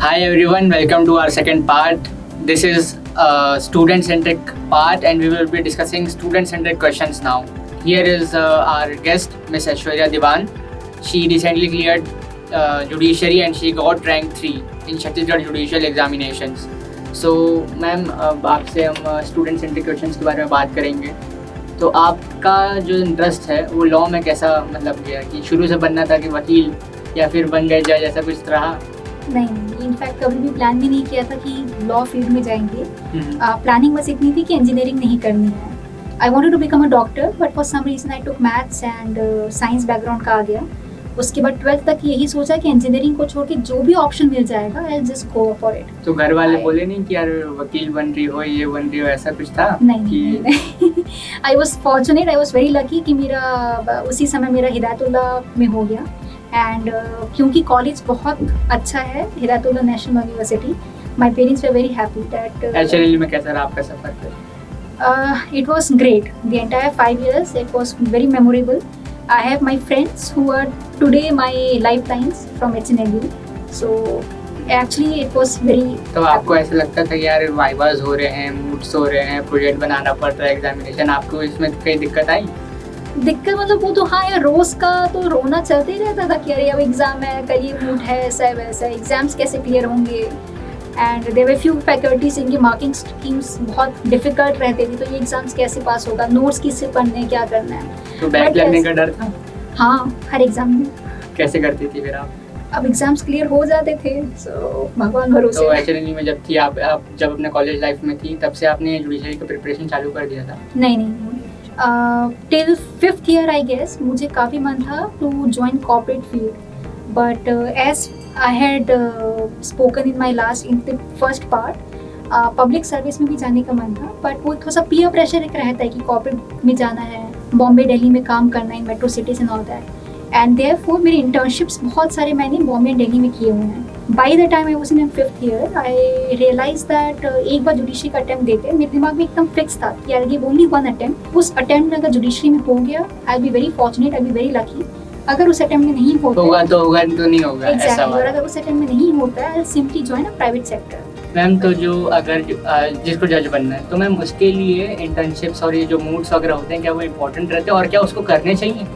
Hi everyone, welcome to our second part. This is a student-centric part and we will be discussing student-centric questions now. Here is our guest, Miss Aishwarya Diwan. She recently cleared judiciary and she got rank 3 in Chhattisgarh judicial examinations. So, ma'am अब आपसे हम student centric questions के बारे में बात करेंगे. तो आपका जो इंटरेस्ट है वो लॉ में कैसा मतलब गया कि शुरू से बनना था कि वकील या फिर बन गए जज, ऐसा कुछ रहा? नहीं, इनफैक्ट कभी भी प्लान भी नहीं किया था कि लॉ फील्ड में जाएंगे. प्लानिंग बस इतनी थी कि इंजीनियरिंग नहीं करनी है. I wanted to become a doctor but for some reason I took maths and science background का आ गया. उसके बाद 12th तक यही सोचा कि इंजीनियरिंग को छोड़ के जो भी ऑप्शन मिल जाएगा I will just go for it. तो घर वाले बोले नहीं कि यार वकील बन रही हो, ये बन रही हो, ऐसा कुछ था? नहीं. I was fortunate, I was very lucky कि मेरा उसी समय मेरा हिदायतुल्लाह में हो गया. एंड क्योंकि कॉलेज बहुत अच्छा है, Hidayatullah national university, my parents were very happy that. HLL में कैसा रहा आपका सफर? It was great. The entire 5 years, it was very memorable. I have my friends who are today my lifetimes from HNLU. So actually it was very. तो आपको ऐसा लगता था कि यार वाइवास हो रहे हैं, मूड्स हो रहे हैं, प्रोजेक्ट बनाना पड़ रहा है, एग्जामिनेशन, आपको इसमें कोई दिक्कत आई? दिक्कत मतलब वो तो हाँ यार, रोज का तो रोना चलते ही रहता था कि अरे अब एग्जाम है, कल ये मूड है, ऐसा है वैसा है, एग्जाम्स कैसे क्लियर होंगे. And there were few faculties इनकी मार्किंग स्कीम्स बहुत डिफिकल्ट रहते थे, तो ये एग्जाम्स कैसे पास होगा, नोट्स किससे पढ़ने हैं, क्या करना है. तो बैक लगने का डर था? हाँ, हर एग्जाम में. कैसे करती थी फिर आप? अब एग्जाम्स क्लियर हो जाते थे, सो भगवान भरोसे. तो एक्चुअली में जब थी आप जब अपने कॉलेज लाइफ में थी तब से आपने जुडिशरी का प्रिपरेशन चालू कर दिया था? नहीं. Till 5th year I guess मुझे काफ़ी मन था to join corporate field, but as I had spoken in my last in the first part, public service में भी जाने का मन था. बट वो थोड़ा सा पीयर प्रेशर एक रहता है कि कॉर्पोरेट में जाना है, बॉम्बे दिल्ली में काम करना है, metro cities and all that. And therefore मेरे इंटर्नशिप्स बहुत सारे मैंने बॉम्बे एंड दिल्ली में किए हुए हैं. By the time I was in 5th year I realize that एक बार जुडिशरी का अटैम्प्ट देते, मेरे दिमाग में एकदम फिक्स था कि यार ये ओनली वन अटैम्प्ट. उस अटैम्प्ट में अगर जुडिशरी में हो गया, I be very fortunate, I be very lucky. अगर उस अटैम्प्ट में नहीं होता होगा तो नहीं होगा. एग्जैक्टली. और अगर उस अटैम्प्ट में नहीं होता है, I simply join a private sector. Ma'am तो जो अगर जिसको जज बनना है तो मैम उसके लिए इंटर्नशिप्स और ये जो मूड्स वगैरह होते हैं, क्या वो इम्पोर्टेंट रहते हैं और क्या उसको करने चाहिए?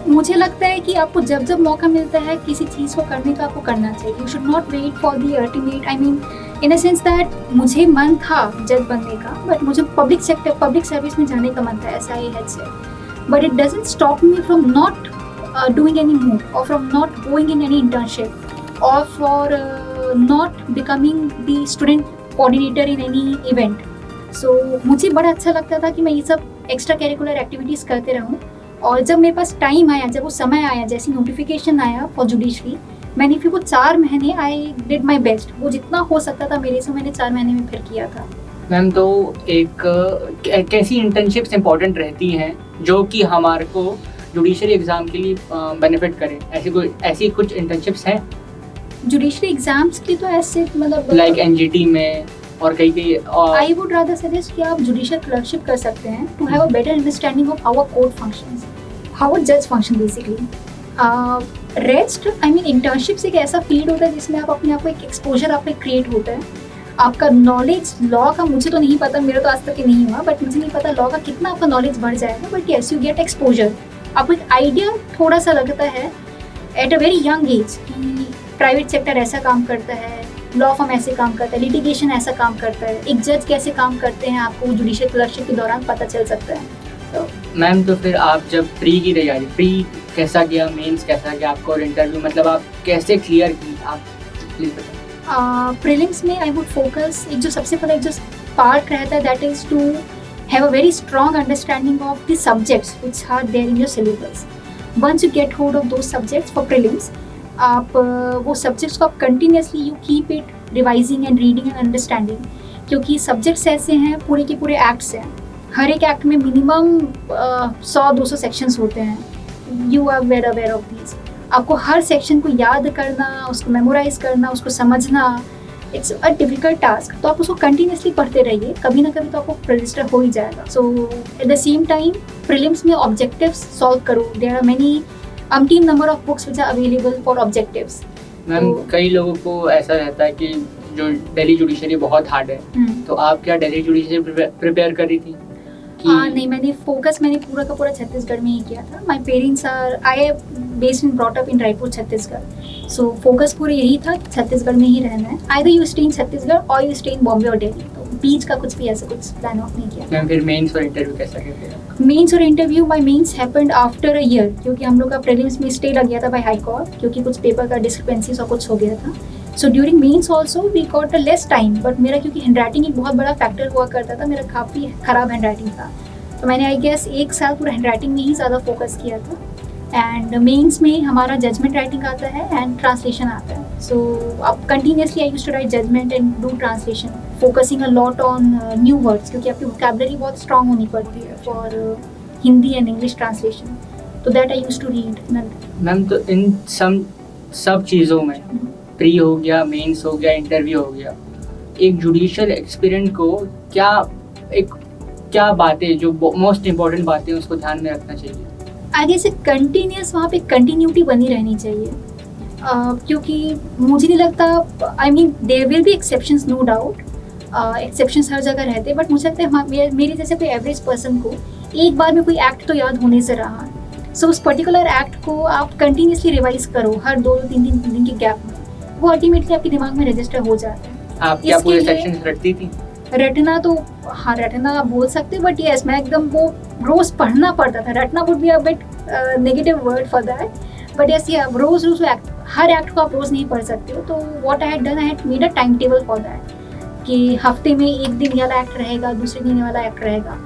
मुझे लगता है कि आपको जब जब मौका मिलता है किसी चीज़ को करने का, आपको करना चाहिए. You should not wait for the ultimate. I mean in a sense that मुझे मन था जज बनने का, बट मुझे पब्लिक सर्विस में जाने का मन था, ऐसा ही है से. But it doesn't stop me from not doing any move और from not going in any internship और for not becoming the student coordinator in any event. So मुझे बड़ा अच्छा लगता था कि मैं ये सब एक्स्ट्रा करिकुलर एक्टिविटीज़ करते रहूँ. और जब मेरे पास टाइम आया, जब वो समय आया, जैसी नोटिफिकेशन आया फॉर जुडिशरी, मैंने फिर वो 4 महीने आई डिड माई बेस्ट. वो जितना हो सकता था मेरे से मैंने 4 महीने में फिर किया था. मैम तो एक कैसी इंटर्नशिप्स इंपॉर्टेंट रहती हैं जो कि हमारे को जुडिशरी एग्ज़ाम के लिए बेनिफिट करें? ऐसी कुछ इंटर्नशिप्स हैं जुडिशरी एग्जाम्स की? तो ऐसे मतलब लाइक एनजीटी में और कई आई वुड रादर सजेस्ट कि आप जुडिशियल क्लर्कशिप कर सकते हैं to have a better understanding of how a court functions, how a जज function basically. Rest I mean internships एक ऐसा फील्ड होता है जिसमें आप अपने आप को एक एक्सपोजर आपका क्रिएट होता है. आपका नॉलेज लॉ का, मुझे तो नहीं पता, मेरा तो आज तक नहीं हुआ, बट मुझे नहीं पता लॉ का कितना आपका नॉलेज बढ़ जाएगा. But yes, you get exposure. आपको एक आइडिया थोड़ा सा लगता है at a very young age कि प्राइवेट सेक्टर ऐसा काम करता है, लॉ फॉर्म ऐसे काम करता है, लिटिगेशन ऐसा काम करता है, एक जज कैसे काम करते हैं, आपको जुडिशियल क्लर्कशिप के दौरान पता चल सकता है. तो मैम तो फिर आप जब प्री की तैयारी, प्री कैसा किया, मेंस कैसा किया आपको, और इंटरव्यू मतलब आप कैसे क्लियर की, आप प्लीज बताएं. प्रीलिम्स में आई वुड फोकस, एक जो सबसे पहले एक जो पार्ट रहता है that is to have a very strong understanding of the subjects which are there in your syllabus. Once you get hold of those subjects for prelims, आप वो सब्जेक्ट्स को आप continuously you keep it revising and reading and understanding. क्योंकि subjects ऐसे हैं, पूरे के पूरे एक्ट्स हैं, हर एक एक्ट में मिनिमम 100-200 सेक्शंस होते हैं. You are very aware of these. आपको हर सेक्शन को याद करना, उसको मेमोराइज करना, उसको समझना, इट्स अ डिफिकल्ट टास्क. तो आप उसको कंटिन्यूसली पढ़ते रहिए, कभी ना कभी तो आपको रजिस्टर हो ही जाएगा. So at the same time prelims में ऑब्जेक्टिव्स सॉल्व करो. There are many umpteen number of books which are available for objectives. Ma'am कई लोगों को ऐसा रहता है कि जो दिल्ली जुडिशरी बहुत हार्ड है, तो आप क्या दिल्ली जुडिशरी प्रिपेयर कर रही थी? नहीं, मैंने पूरा का पूरा छत्तीसगढ़ में ही किया था. My parents are I based in brought up in Raipur Chhattisgarh. So focus पूरा यही था छत्तीसगढ़ में ही रहना है. Either you stay in Chhattisgarh और यू स्टे इन बॉम्बे और दिल्ली. तो बीच का कुछ भी ऐसा कुछ प्लान ऑफ नहीं किया. मैम फिर मेंस और इंटरव्यू कैसा किया? मेंस और interview, my mains happened after a year, क्योंकि हम लोग का प्रीलिम्स में स्टे लग गया था बाय हाई कोर्ट, क्योंकि कुछ पेपर का डिस्क्रिपेंसीज और कुछ हो गया था. So during mains also we got a less time. But मेरा क्योंकि हैंड राइटिंग एक बहुत बड़ा फैक्टर हुआ करता था, मेरा काफ़ी ख़राब हैंड राइटिंग था, तो मैंने आई गेस 1 साल पूरा हैंड राइटिंग में ही ज़्यादा फोकस किया था. एंड मेंस में हमारा जजमेंट राइटिंग आता है एंड ट्रांसलेशन आता है. सो अब continuously I used to write judgment and do translation, focusing a lot on new words, क्योंकि आपकी वोकैबुलरी बहुत स्ट्रांग होनी पड़ती है for Hindi and English translation. तो that I used to read. Ma'am तो इन सब चीज़ों में प्री हो गया, मेंस हो गया, इंटरव्यू हो गया, एक जुडिशियल एक्सपीरियंस को क्या बातें जो मोस्ट इम्पोर्टेंट बातें उसको ध्यान में रखना चाहिए? आगे से कंटिन्यूस वहाँ पे कंटिन्यूटी बनी रहनी चाहिए. क्योंकि मुझे नहीं लगता, I mean there will be exceptions, no doubt, exceptions हर जगह रहते हैं, बट मुझे लगता है मेरे जैसे कोई एवरेज पर्सन को एक बार में कोई एक्ट तो याद होने से रहा. सो उस पर्टिकुलर एक्ट को आप कंटिन्यूसली रिवाइज करो हर 2-3 दिन के गैप में, वो अल्टीमेटली आपके दिमाग में रजिस्टर हो जाता है. आप क्या पूरे सेक्शन रटती थी? रटना तो हाँ, रटना आप बोल सकते हो, बट यस मैं एकदम वो रोज पढ़ना पड़ता था. रटना would be a bit negative word for that, but yes ये रोज हर एक्ट को आप रोज नहीं पढ़ सकते हो. तो what I had done, I had made a time table for that कि हफ्ते में एक दिन ये वाला एक्ट रहेगा, दूसरे दिन ये वाला एक्ट रहेगा.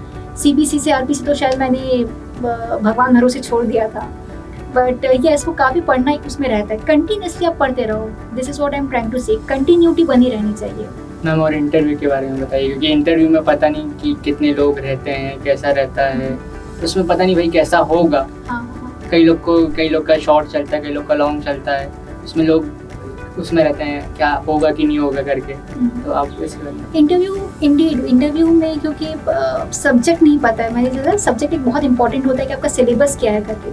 CBC से RPC तो शायद मैंने भगवान भरोसे छोड़ दिया था, बट ये इसको काफ़ी पढ़ना एक उसमें रहता है. कंटिन्यूसली आप पढ़ते रहो. This is what I am trying to say, continuity बनी रहनी चाहिए. मैम और इंटरव्यू के बारे में बताइए, क्योंकि इंटरव्यू में पता नहीं कि कितने लोग रहते हैं, कैसा रहता है, उसमें पता नहीं भाई कैसा होगा. कई लोग का शॉर्ट चलता है, कई लोग का लॉन्ग चलता है, उसमें लोग उसमें रहते हैं क्या होगा कि नहीं होगा करके. तो आप इसके इंटरव्यू में क्योंकि सब्जेक्ट नहीं पता है, मैंने जैसा सब्जेक्ट एक बहुत इंपॉर्टेंट होता है कि आपका सिलेबस क्या है करके.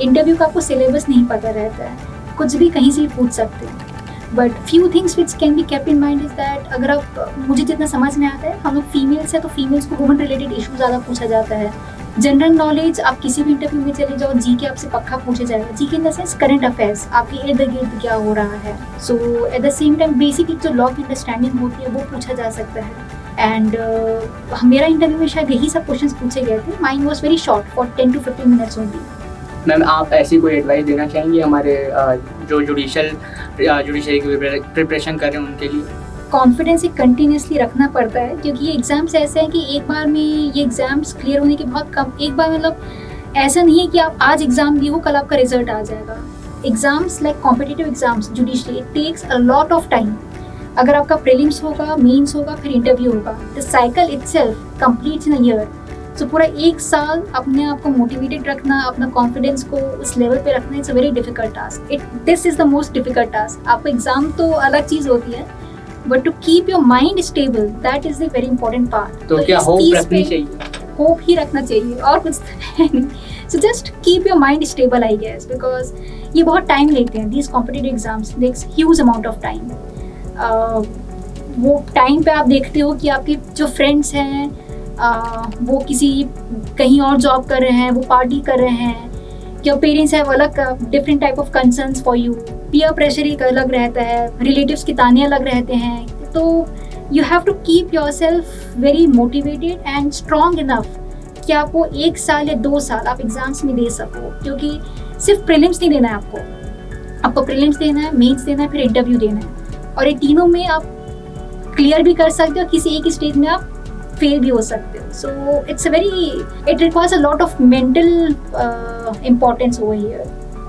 इंटरव्यू का आपको सिलेबस नहीं पता रहता है, कुछ भी कहीं से भी पूछ सकते हैं. But few things which can be kept in mind is that, अगर आप मुझे जितना समझ में आता है, हम लोग फीमेल्स हैं तो फीमेल्स को वुमन रिलेटेड इशू ज़्यादा पूछा जाता है. जनरल नॉलेज आप किसी भी इंटरव्यू में चले जाओ, जी के आपसे पक्का पूछा जाएगा. G K in the sense current affairs, आपके इर्द गिर्द क्या हो रहा है. So at the same time basic जो लॉ की अंडरस्टैंडिंग होती है वो पूछा जा सकता है. एंड मेरा इंटरव्यू में शायद यही सब क्वेश्चन पूछे गए थे. Mind was very short for 10 to 15 minutes only. Ma'am आप ऐसी कोई एडवाइस देना चाहेंगे हमारे जो जुडिशरी की प्रिपरेशन कर रहे हैं उनके लिए? कॉन्फिडेंस एक कंटिन्यूसली रखना पड़ता है, क्योंकि ये एग्ज़ाम्स ऐसे हैं कि एक बार में ये एग्ज़ाम्स क्लियर होने के बहुत कम, एक बार मतलब ऐसा नहीं है कि आप आज एग्ज़ाम दिए हो कल आपका रिजल्ट आ जाएगा. Exams like competitive exams judiciary, it takes a lot of time. अगर आपका प्रीलिम्स होगा, मेंस होगा, फिर इंटरव्यू होगा, the cycle itself completes in a year. So पूरा 1 साल अपने आप को मोटिवेटेड रखना, अपना कॉन्फिडेंस को उस लेवल पे रखना, it's a very difficult task. This is the most difficult task. आपको एग्ज़ाम तो अलग चीज़ होती है, but to keep your mind stable, that is the very important part. तो क्या होप रखनी चाहिए? होप ही रखना चाहिए और कुछ है नहीं. So just keep your mind stable I guess, because ये बहुत टाइम लेते हैं. These competitive exams takes huge amount of time. वो टाइम पे आप देखते हो कि आपके जो फ्रेंड्स हैं वो किसी कहीं और जॉब कर रहे हैं, वो पार्टी कर रहे हैं, योर पेरेंट्स हैव अलग different type of concerns for you. Peer pressure एक अलग रहता है, रिलेटिव्स के ताने अलग रहते हैं. तो you have to keep yourself very motivated and strong enough कि आपको 1 साल या 2 साल आप एग्जाम्स में दे सको. क्योंकि सिर्फ प्रीलिम्स नहीं देना है आपको प्रीलिम्स देना है, मेंस देना है, फिर इंटरव्यू देना है. और ये तीनों में आप क्लियर भी कर सकते हो, किसी एक स्टेज में आप फेल भी हो सकते हो. So it requires a lot of mental importance over here.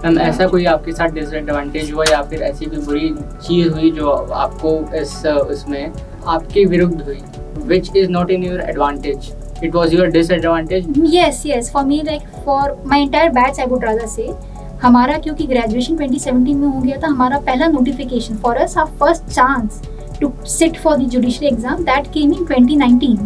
Ma'am ऐसा कोई आपके साथ डिसएडवांटेज हुआ या फिर ऐसी कोई बुरी चीज़ हुई जो आपको इसमें आपके विरुद्ध हुई, which is not in your advantage, it was your disadvantage? Yes, for me, like for my entire batch I would rather say, हमारा क्योंकि ग्रेजुएशन 2017 में हो गया था, हमारा पहला notification for us, our first chance to sit for the judiciary exam, that came in 2019.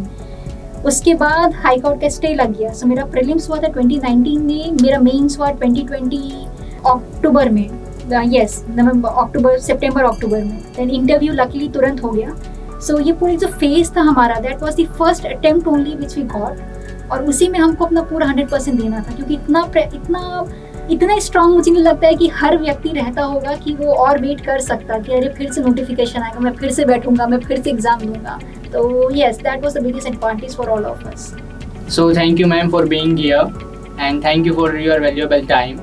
उसके बाद हाई कोर्ट का स्टे लग गया. सो मेरा प्रीलिम्स हुआ था 2019 में, मेरा मेंस हुआ 2020 अक्टूबर में. यस नवंबर सितंबर अक्टूबर में। देन इंटरव्यू लकीली तुरंत हो गया। सो ये पूरी जो फेज था हमारा, that was the first attempt only which we got, और उसी में हमको अपना पूरा 100% देना था, क्योंकि इतना स्ट्रांग मुझे नहीं लगता है कि हर व्यक्ति रहता होगा कि वो और वेट कर सकता कि अरे फिर से नोटिफिकेशन आएगा, मैं फिर से बैठूंगा, मैं फिर से एग्जाम दूंगा। तो yes, that was the biggest advantage for all of us. So thank you, ma'am, for being here, and thank you for your valuable time,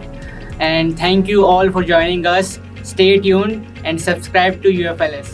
and thank you all for joining us. Stay tuned and subscribe to UFLS.